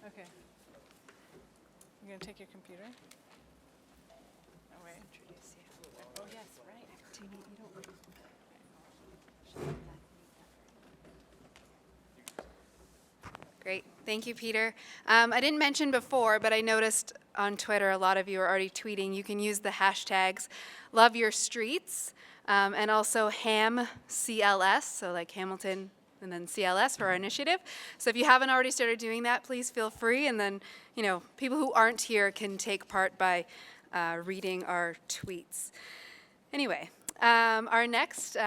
Okay. You're going to take your computer? Oh, wait. Introduce you. Oh, yes, right. Do you don't... Great. Thank you, Peter. I didn't mention before, but I noticed on Twitter a lot of you are already tweeting. You can use the hashtags #LoveYourStreets and also HAMCLS, so like Hamilton and then CLS for our initiative. So if you haven't already started doing that, please feel free. And then, people who aren't here can take part by reading our tweets. Anyway. Our next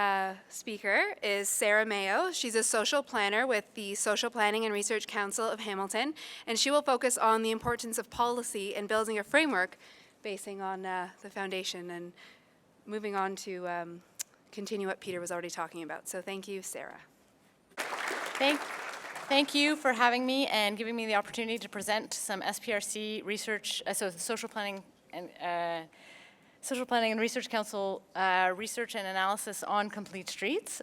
speaker is Sara Mayo. She's a social planner with the Social Planning and Research Council of Hamilton, and she will focus on the importance of policy and building a framework basing on the foundation and moving on to continue what Peter was already talking about. So thank you, Sara. Thank you for having me and giving me the opportunity to present some SPRC research, so Social Planning and Research Council research and analysis on complete streets.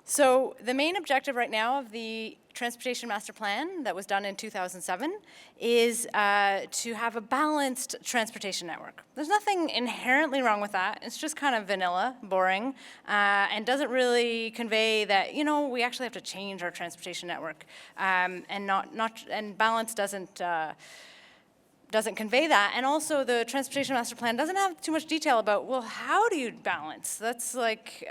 So the main objective right now of the Transportation Master Plan that was done in 2007 is to have a balanced transportation network. There's nothing inherently wrong with that. It's just kind of vanilla, boring, and doesn't really convey that, we actually have to change our transportation network. And balance doesn't convey that. And also the Transportation Master Plan doesn't have too much detail about, well, how do you balance? That's like,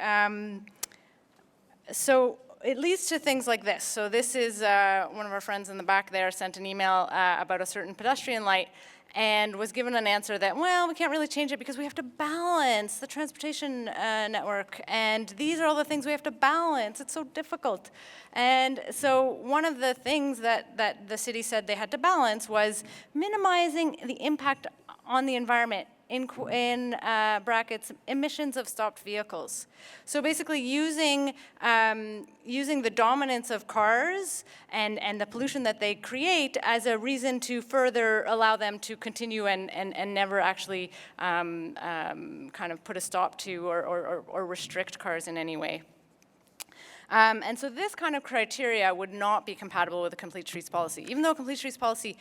so it leads to things like this. So this is one of our friends in the back there sent an email about a certain pedestrian light and was given an answer that, well, we can't really change it because we have to balance the transportation network. And these are all the things we have to balance. It's so difficult. And so one of the things that the city said they had to balance was minimizing the impact on the environment, in brackets, emissions of stopped vehicles. So basically using the dominance of cars and the pollution that they create as a reason to further allow them to continue and never actually kind of put a stop to or restrict cars in any way. And so this kind of criteria would not be compatible with a complete streets policy, even though a complete streets policy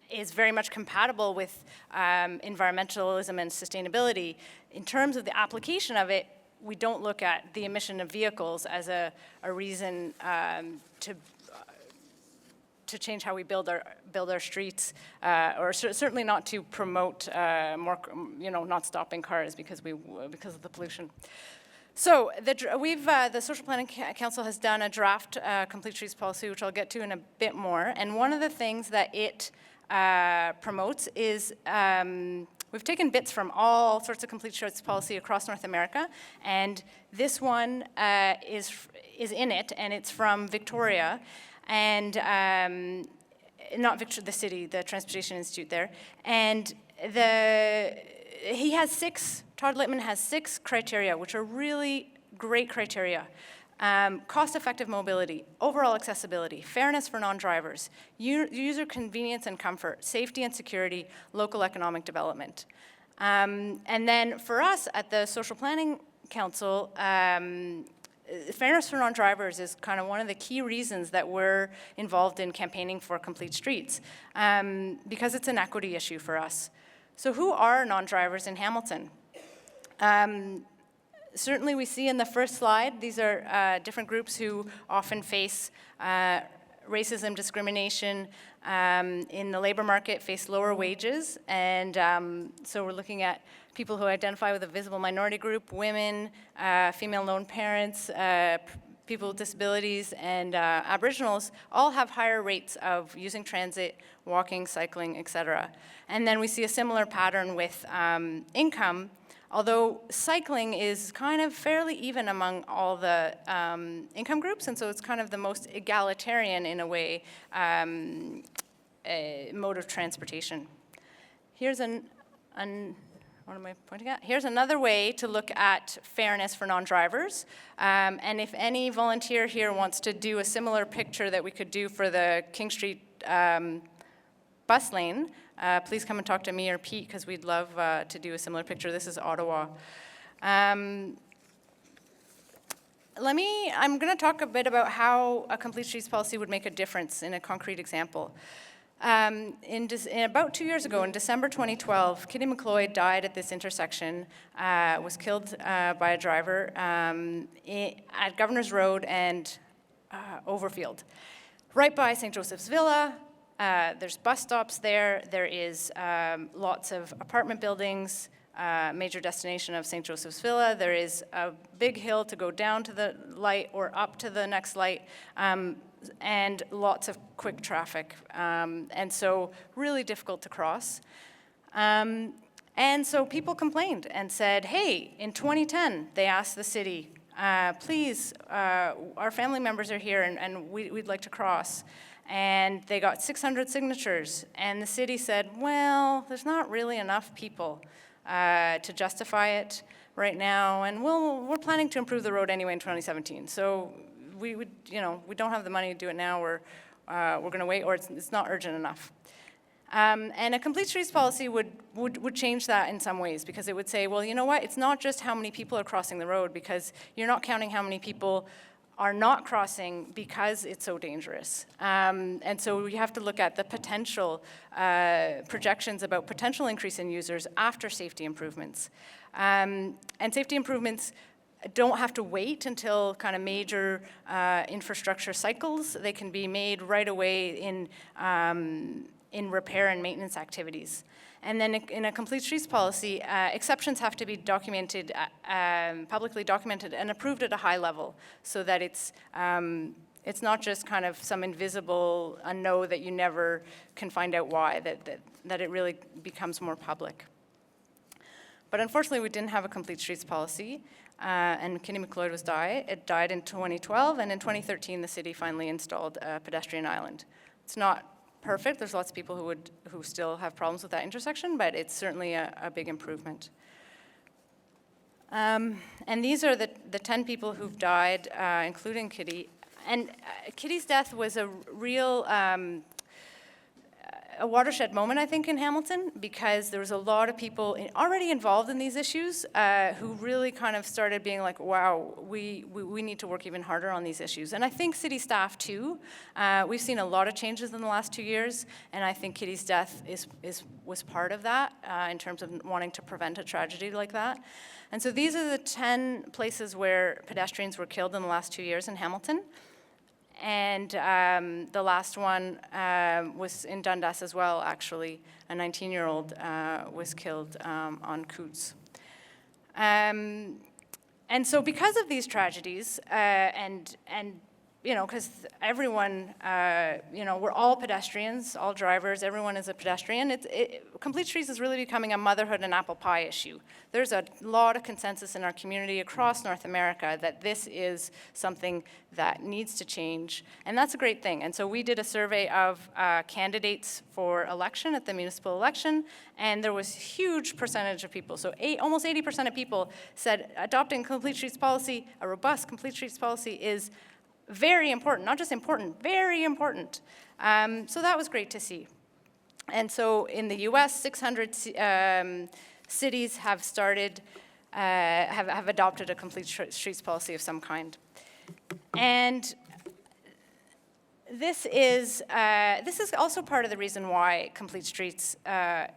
is very much compatible with environmentalism and sustainability. In terms of the application of it, we don't look at the emission of vehicles as a reason to change how we build our streets, or certainly not to promote more, not stopping cars because of the pollution. So the Social Planning Council has done a draft complete streets policy, which I'll get to in a bit more. And one of the things that it promotes is we've taken bits from all sorts of complete streets policy across North America, and this one is in it, and it's from Victoria, and the city, the Transportation Institute there, and Todd Littman has 6 criteria, which are really great criteria. Cost-effective mobility, overall accessibility, fairness for non-drivers, user convenience and comfort, safety and security, local economic development. And then for us at the Social Planning Council, fairness for non-drivers is kind of one of the key reasons that we're involved in campaigning for complete streets, because it's an equity issue for us. So who are non-drivers in Hamilton? Certainly we see in the first slide, these are different groups who often face racism, discrimination in the labor market, face lower wages, and so we're looking at people who identify with a visible minority group, women, female lone parents, people with disabilities, and Aboriginals all have higher rates of using transit, walking, cycling, etc. And then we see a similar pattern with income, although cycling is kind of fairly even among all the income groups, and so it's kind of the most egalitarian, in a way, mode of transportation. Here's what am I pointing at? Here's another way to look at fairness for non-drivers. And if any volunteer here wants to do a similar picture that we could do for the King Street bus lane, please come and talk to me or Pete, because we'd love to do a similar picture. This is Ottawa. I'm going to talk a bit about how a complete streets policy would make a difference in a concrete example. In about 2 years ago, in December 2012, Kitty McLeod died at this intersection, was killed by a driver at Governor's Road and Overfield. Right by St. Joseph's Villa, there's bus stops there, there is lots of apartment buildings, major destination of St. Joseph's Villa. There is a big hill to go down to the light or up to the next light, and lots of quick traffic. And so really difficult to cross. And so people complained and said, hey, in 2010, they asked the city, please, our family members are here and we'd like to cross. And they got 600 signatures. And the city said, well, there's not really enough people to justify it right now, and we're planning to improve the road anyway in 2017. So we don't have the money to do it now. We're going to wait, or it's not urgent enough. And a complete streets policy would change that in some ways, because it would say, well, you know what? It's not just how many people are crossing the road, because you're not counting how many people are not crossing because it's so dangerous. And so we have to look at the potential projections about potential increase in users after safety improvements. And safety improvements don't have to wait until kind of major infrastructure cycles. They can be made right away in repair and maintenance activities. And then in a complete streets policy, exceptions have to be documented, publicly documented and approved at a high level, so that it's not just kind of some invisible unknown that you never can find out why, that it really becomes more public. But unfortunately, we didn't have a complete streets policy, and Kitty McLeod It died in 2012, and in 2013, the city finally installed a pedestrian island. It's not perfect. There's lots of people who still have problems with that intersection, but it's certainly a big improvement. And these are the 10 people who've died, including Kitty. And Kitty's death was a real a watershed moment, I think, in Hamilton, because there was a lot of people already involved in these issues who really kind of started being like, wow, we need to work even harder on these issues. And I think city staff, too. We've seen a lot of changes in the last 2 years, and I think Kitty's death was part of that in terms of wanting to prevent a tragedy like that. And so these are the 10 places where pedestrians were killed in the last 2 years in Hamilton. And the last one was in Dundas as well, actually. A 19-year-old was killed on Coots. And so because of these tragedies, and because everyone, we're all pedestrians, all drivers, everyone is a pedestrian. Complete Streets is really becoming a motherhood and apple pie issue. There's a lot of consensus in our community across North America that this is something that needs to change, and that's a great thing. And so we did a survey of candidates for election at the municipal election, and there was a huge percentage of people, so almost 80% of people said adopting complete streets policy, a robust complete streets policy, is very important, not just important, very important. So that was great to see. And so in the US, 600 cities have started, have adopted a complete streets policy of some kind. And this is also part of the reason why complete streets get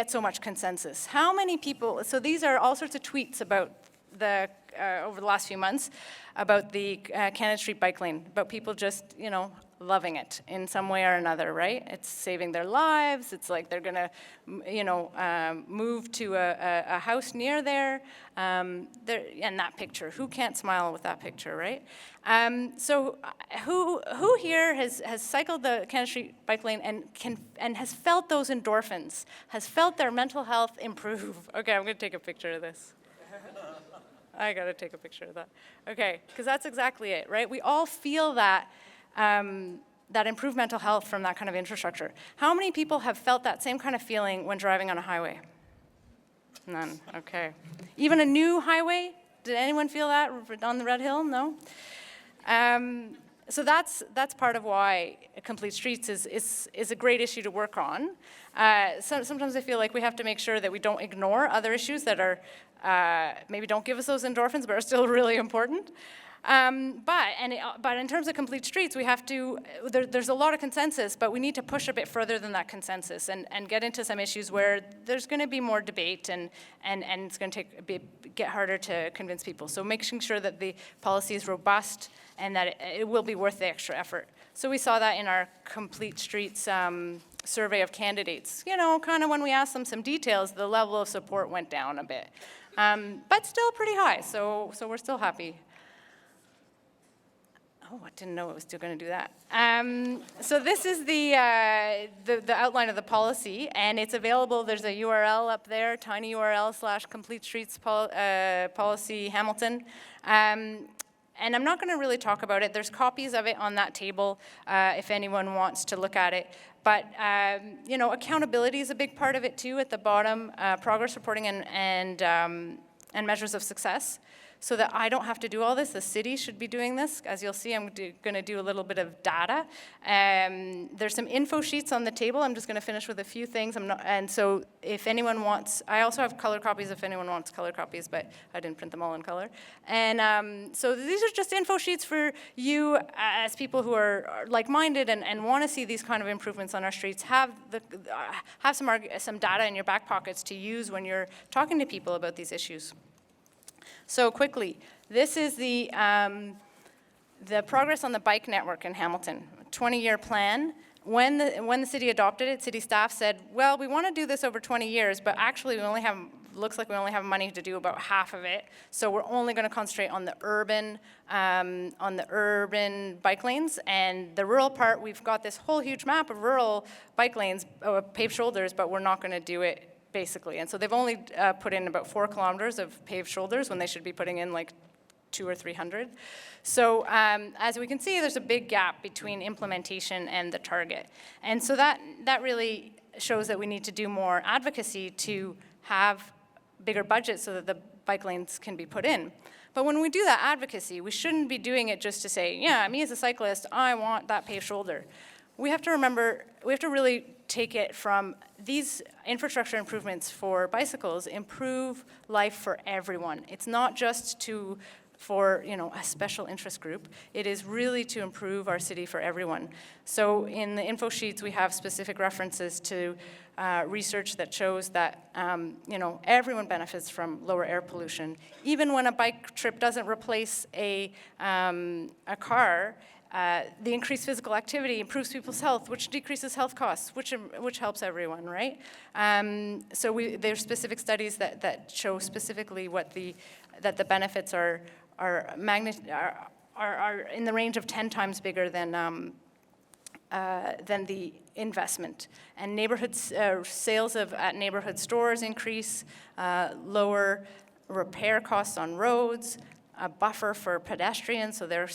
so much consensus. How many people, so these are all sorts of tweets about over the last few months about the Canada Street bike lane, about people just, loving it in some way or another, right? It's saving their lives. It's like they're gonna, move to a house near there. And that picture, who can't smile with that picture, right? So who here has cycled the Canada Street bike lane and has felt those endorphins, has felt their mental health improve? Okay, I'm gonna take a picture of this. I gotta take a picture of that. Okay, because that's exactly it, right? We all feel that improved mental health from that kind of infrastructure. How many people have felt that same kind of feeling when driving on a highway? None, okay. Even a new highway? Did anyone feel that on the Red Hill? No? So that's part of why complete streets is a great issue to work on. Sometimes I feel like we have to make sure that we don't ignore other issues that are maybe don't give us those endorphins, but are still really important. But in terms of complete streets, we have to, there's a lot of consensus, but we need to push a bit further than that consensus and get into some issues where there's going to be more debate and it's going to get harder to convince people. So making sure that the policy is robust and that it will be worth the extra effort. So we saw that in our Complete Streets survey of candidates. You know, kind of when we asked them some details, the level of support went down a bit. But still pretty high, so we're still happy. Oh, I didn't know it was still going to do that. So this is the outline of the policy, and it's available. There's a URL up there, tiny URL / Complete Streets Policy Hamilton. And I'm not going to really talk about it. There's copies of it on that table if anyone wants to look at it. But you know, accountability is a big part of it too. At the bottom, progress reporting and measures of success. So that I don't have to do all this. The city should be doing this. As you'll see, I'm going to do a little bit of data. There's some info sheets on the table. I'm just going to finish with a few things. And so if anyone wants, I also have color copies if anyone wants color copies, but I didn't print them all in color. And so these are just info sheets for you as people who are like-minded and want to see these kind of improvements on our streets. Have some data in your back pockets to use when you're talking to people about these issues. So quickly, this is the progress on the bike network in Hamilton, 20-year plan. When the city adopted it, city staff said, well, we want to do this over 20 years, but actually looks like we only have money to do about half of it. So we're only going to concentrate on the urban bike lanes, and the rural part, we've got this whole huge map of rural bike lanes, paved shoulders, but we're not going to do it basically. And so they've only put in about 4 kilometers of paved shoulders when they should be putting in like 200 or 300. So as we can see, there's a big gap between implementation and the target. And so that really shows that we need to do more advocacy to have bigger budgets so that the bike lanes can be put in. But when we do that advocacy, we shouldn't be doing it just to say, yeah, me as a cyclist, I want that paved shoulder. We have to remember, we have to really take it from these infrastructure improvements for bicycles improve life for everyone. It's not just for a special interest group. It is really to improve our city for everyone. So in the info sheets, we have specific references to research that shows that everyone benefits from lower air pollution. Even when a bike trip doesn't replace a car, the increased physical activity improves people's health, which decreases health costs, which helps everyone, right? So there's specific studies that show specifically that the benefits are in the range of 10 times bigger than the investment. And neighborhood sales at neighborhood stores increase, lower repair costs on roads, a buffer for pedestrians, so they're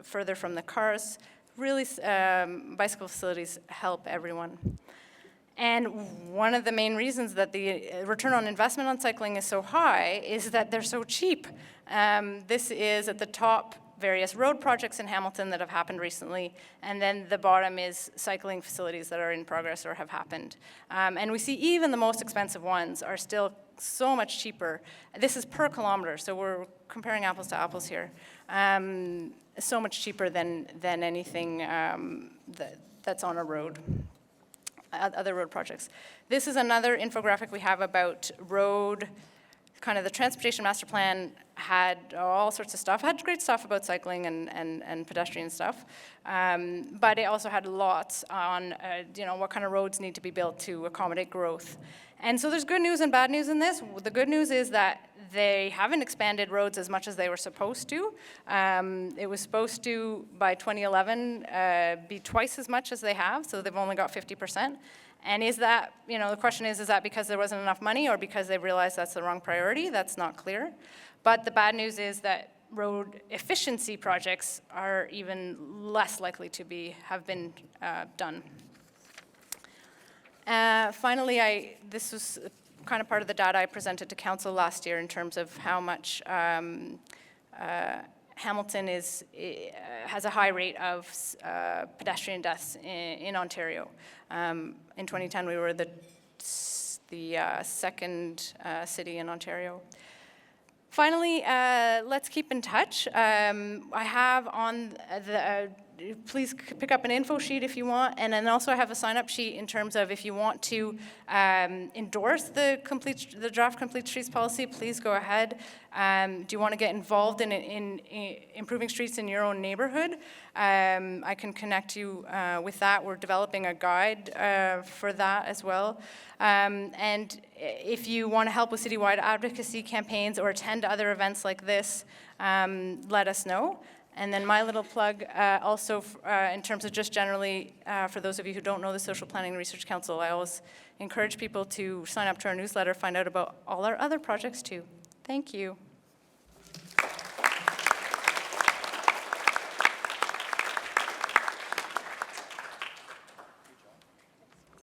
further from the cars. Really, bicycle facilities help everyone. And one of the main reasons that the return on investment on cycling is so high is that they're so cheap. This is at the top various road projects in Hamilton that have happened recently, and then the bottom is cycling facilities that are in progress or have happened. And we see even the most expensive ones are still so much cheaper. This is per kilometer, so we're comparing apples to apples here. So much cheaper than anything that's on a road, other road projects. This is another infographic we have about road. Kind of the transportation master plan had all sorts of stuff, had great stuff about cycling and pedestrian stuff, but it also had lots on what kind of roads need to be built to accommodate growth. And so there's good news and bad news in this. The good news is that they haven't expanded roads as much as they were supposed to. It was supposed to, by 2011, be twice as much as they have, so they've only got 50%. And is that, the question is that because there wasn't enough money or because they realized that's the wrong priority? That's not clear. But the bad news is that road efficiency projects are even less likely to have been done. Finally, this was kind of part of the data I presented to council last year in terms of how much Hamilton has a high rate of pedestrian deaths in Ontario. In 2010, we were the the second city in Ontario. Finally, let's keep in touch. I have on the, please pick up an info sheet if you want, and then also I have a sign-up sheet in terms of if you want to endorse the draft Complete Streets policy, please go ahead. Do you want to get involved in improving streets in your own neighborhood? I can connect you with that. We're developing a guide for that as well. And if you want to help with citywide advocacy campaigns or attend other events like this, let us know. And then my little plug also in terms of just generally, for those of you who don't know the Social Planning and Research Council, I always encourage people to sign up to our newsletter, find out about all our other projects too. Thank you.